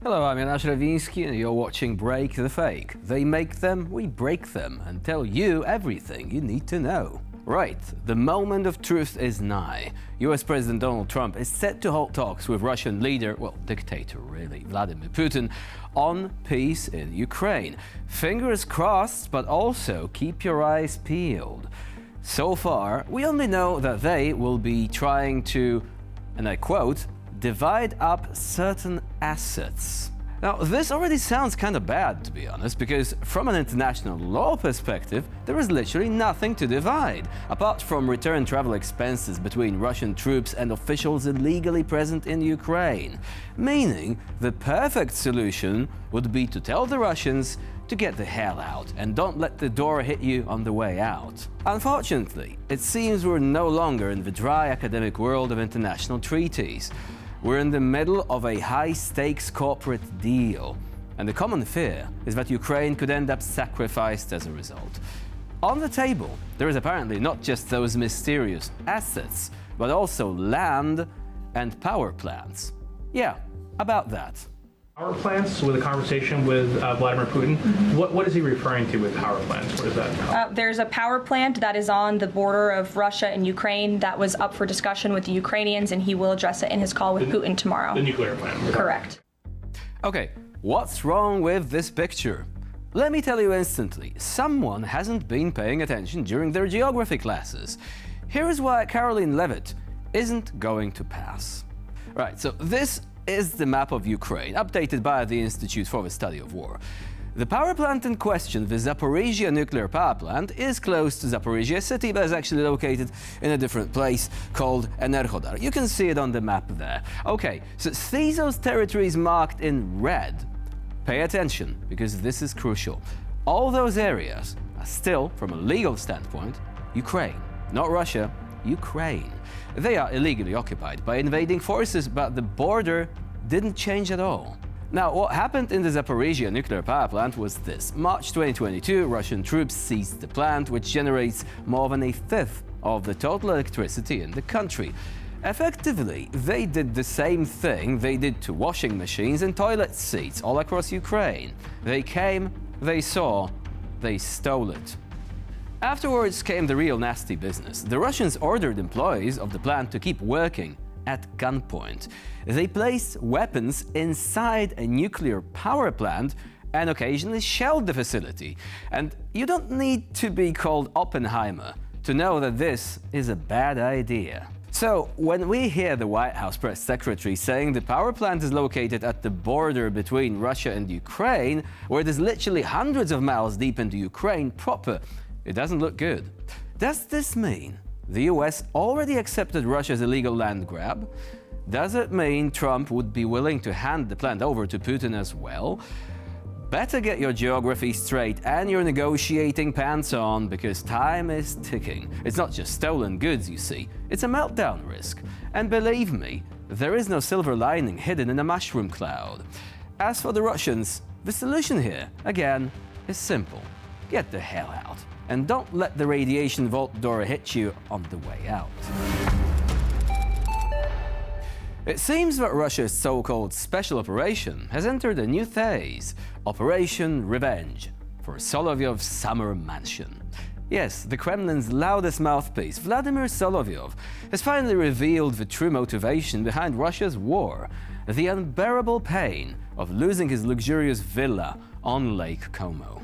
Hello, I'm Janusz Rawiński and you're watching Break the Fake. They make them, we break them and tell you everything you need to know. Right, the moment of truth is nigh. US President Donald Trump is set to hold talks with Russian leader, well, dictator really, Vladimir Putin, on peace in Ukraine. Fingers crossed, but also keep your eyes peeled. So far, we only know that they will be trying to, and I quote, divide up certain assets. Now, this already sounds kind of bad, to be honest, because from an international law perspective, there is literally nothing to divide, apart from return travel expenses between Russian troops and officials illegally present in Ukraine. Meaning, the perfect solution would be to tell the Russians to get the hell out and don't let the door hit you on the way out. Unfortunately, it seems we're no longer in the dry academic world of international treaties. We're in the middle of a high-stakes corporate deal, and the common fear is that Ukraine could end up sacrificed as a result. On the table, there is apparently not just those mysterious assets, but also land and power plants. Yeah, about that. Power plants, with a conversation with Vladimir Putin, what is he referring to with power plants? What is that? There's a power plant that is on the border of Russia and Ukraine that was up for discussion with the Ukrainians, and he will address it in his call with Putin tomorrow. The nuclear plant. Correct. Okay, what's wrong with this picture? Let me tell you instantly, someone hasn't been paying attention during their geography classes. Here is why Caroline Levitt isn't going to pass. Right, so this is the map of Ukraine, updated by the Institute for the Study of War. The power plant in question, the Zaporizhzhia nuclear power plant, is close to Zaporizhzhia city, but is actually located in a different place called Enerhodar. You can see it on the map there. Okay, so see those territories marked in red? Pay attention, because this is crucial. All those areas are still, from a legal standpoint, Ukraine, not Russia, Ukraine. They are illegally occupied by invading forces, but the border didn't change at all. Now, what happened in the Zaporizhzhia nuclear power plant was this. March 2022, Russian troops seized the plant, which generates more than a fifth of the total electricity in the country. Effectively, they did the same thing they did to washing machines and toilet seats all across Ukraine. They came, they saw, they stole it. Afterwards came the real nasty business. The Russians ordered employees of the plant to keep working at gunpoint. They placed weapons inside a nuclear power plant and occasionally shelled the facility. And you don't need to be called Oppenheimer to know that this is a bad idea. So, when we hear the White House press secretary saying the power plant is located at the border between Russia and Ukraine, where it is literally hundreds of miles deep into Ukraine proper, it doesn't look good. Does this mean the US already accepted Russia's illegal land grab? Does it mean Trump would be willing to hand the plant over to Putin as well? Better get your geography straight and your negotiating pants on, because time is ticking. It's not just stolen goods, you see. It's a meltdown risk. And believe me, there is no silver lining hidden in a mushroom cloud. As for the Russians, the solution here, again, is simple. Get the hell out. And don't let the radiation vault door hit you on the way out. It seems that Russia's so-called special operation has entered a new phase, Operation Revenge, for Solovyov's summer mansion. Yes, the Kremlin's loudest mouthpiece, Vladimir Solovyov, has finally revealed the true motivation behind Russia's war, the unbearable pain of losing his luxurious villa on Lake Como.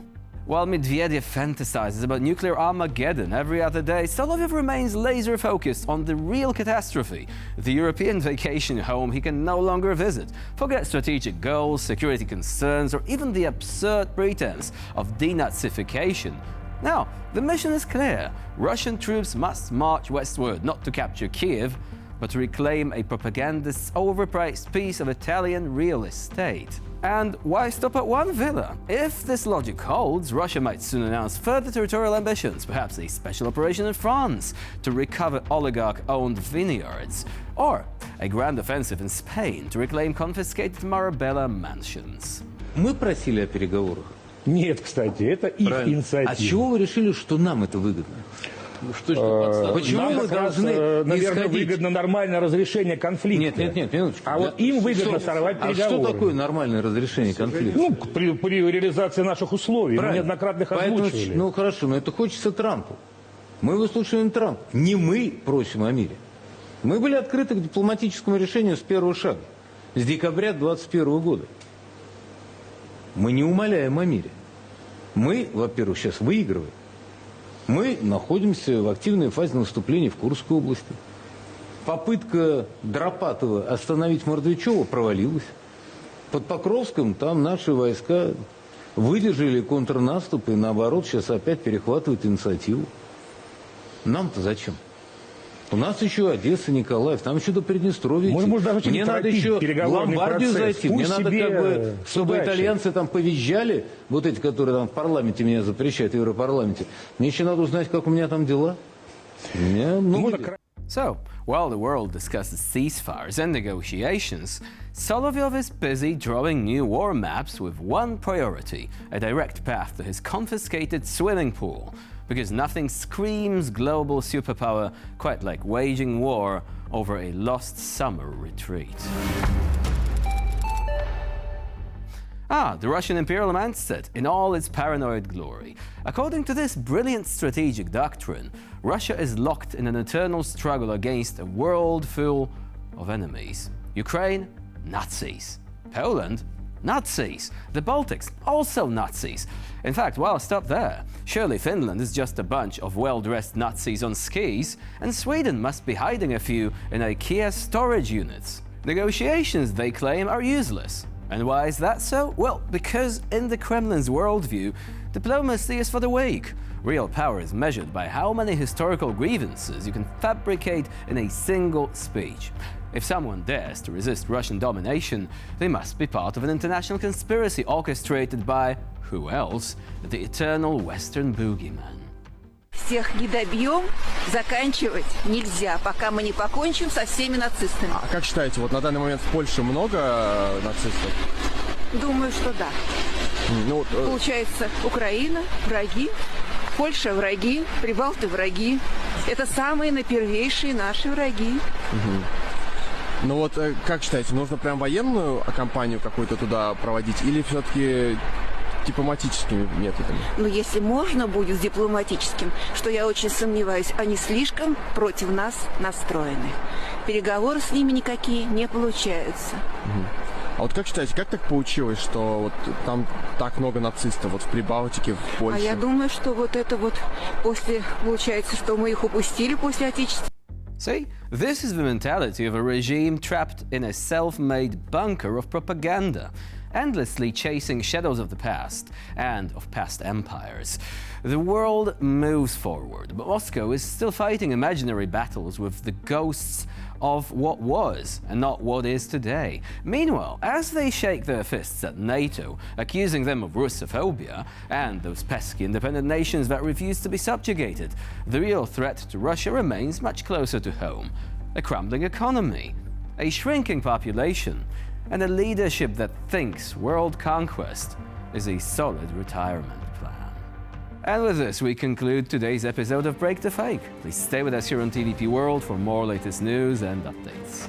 While Medvedev fantasizes about nuclear Armageddon every other day, Solovyov remains laser-focused on the real catastrophe, the European vacation home he can no longer visit. Forget strategic goals, security concerns, or even the absurd pretense of denazification. Now, the mission is clear. Russian troops must march westward, not to capture Kiev, but to reclaim a propagandist's overpriced piece of Italian real estate. And why stop at one villa? If this logic holds, Russia might soon announce further territorial ambitions, perhaps a special operation in France to recover oligarch-owned vineyards, or a grand offensive in Spain to reclaim confiscated Marabella mansions. Мы просили о переговорах. Нет, кстати, это их инициатива. А с чего вы решили, что нам это выгодно? Почему Нам мы как раз, должны наверное, исходить? выгодно нормальное разрешение конфликта. Нет, минуточку. А вот им выгодно сорвать А переговоры. что такое нормальное разрешение конфликта? Ну, при реализации наших условий. Мы неоднократно их Поэтому, озвучивали. ну хорошо, но это хочется Трампу. Мы выслушиваем Трампа. Не мы просим о мире. Мы были открыты к дипломатическому решению с первого шага, с декабря 2021 года. Мы не умоляем о мире. Мы, во-первых, сейчас выигрываем. Мы находимся в активной фазе наступления в Курской области. Попытка Дропатова остановить Мордвичева провалилась. Под Покровском там наши войска выдержали контрнаступ и, наоборот, сейчас опять перехватывают инициативу. Нам-то зачем? У нас еще Одесса, Николаев, там еще до Приднестровья. Может, даже мне надо еще в Ломбардию зайти. Мне надо, чтобы итальянцы там повизжали, вот эти, которые там в парламенте меня запрещают, в Европарламенте. Мне еще надо узнать, как у меня там дела. У меня много дел. So, while the world discusses ceasefires and negotiations, Solovyov is busy drawing new war maps with one priority: a direct path to his confiscated swimming pool. Because nothing screams global superpower quite like waging war over a lost summer retreat. The Russian imperial mindset in all its paranoid glory. According to this brilliant strategic doctrine, Russia is locked in an eternal struggle against a world full of enemies. Ukraine, Nazis. Poland, Nazis. The Baltics, also Nazis. In fact, well, stop there. Surely Finland is just a bunch of well-dressed Nazis on skis, and Sweden must be hiding a few in IKEA storage units. Negotiations, they claim, are useless. And why is that so? Well, because in the Kremlin's worldview, diplomacy is for the weak. Real power is measured by how many historical grievances you can fabricate in a single speech. If someone dares to resist Russian domination, they must be part of an international conspiracy orchestrated by, who else, the eternal Western boogeyman. Всех не добьем, заканчивать нельзя, пока мы не покончим со всеми нацистами. А как считаете, вот на данный момент в Польше много нацистов? Думаю, что да. Ну, Получается, Украина – враги, Польша – враги, Прибалты – враги. Это самые наипервейшие наши враги. ну вот, как считаете, нужно прям военную кампанию какую-то туда проводить или все-таки дипломатическими методами? Но если можно будет с дипломатическим, что я очень сомневаюсь, они слишком против нас настроены. Переговоры с ними никакие не получаются. А вот как считаете, как так получилось, что вот там так много нацистов, вот в Прибалтике, в Польше? А я думаю, что вот это вот после, получается, что мы их упустили после Отечественной. See, this is the mentality of a regime trapped in a self-made bunker of propaganda, endlessly chasing shadows of the past and of past empires. The world moves forward, but Moscow is still fighting imaginary battles with the ghosts of what was and not what is today. Meanwhile, as they shake their fists at NATO, accusing them of Russophobia and those pesky independent nations that refuse to be subjugated, the real threat to Russia remains much closer to home: a crumbling economy, a shrinking population, and a leadership that thinks world conquest is a solid retirement plan. And with this, we conclude today's episode of Break the Fake. Please stay with us here on TVP World for more latest news and updates.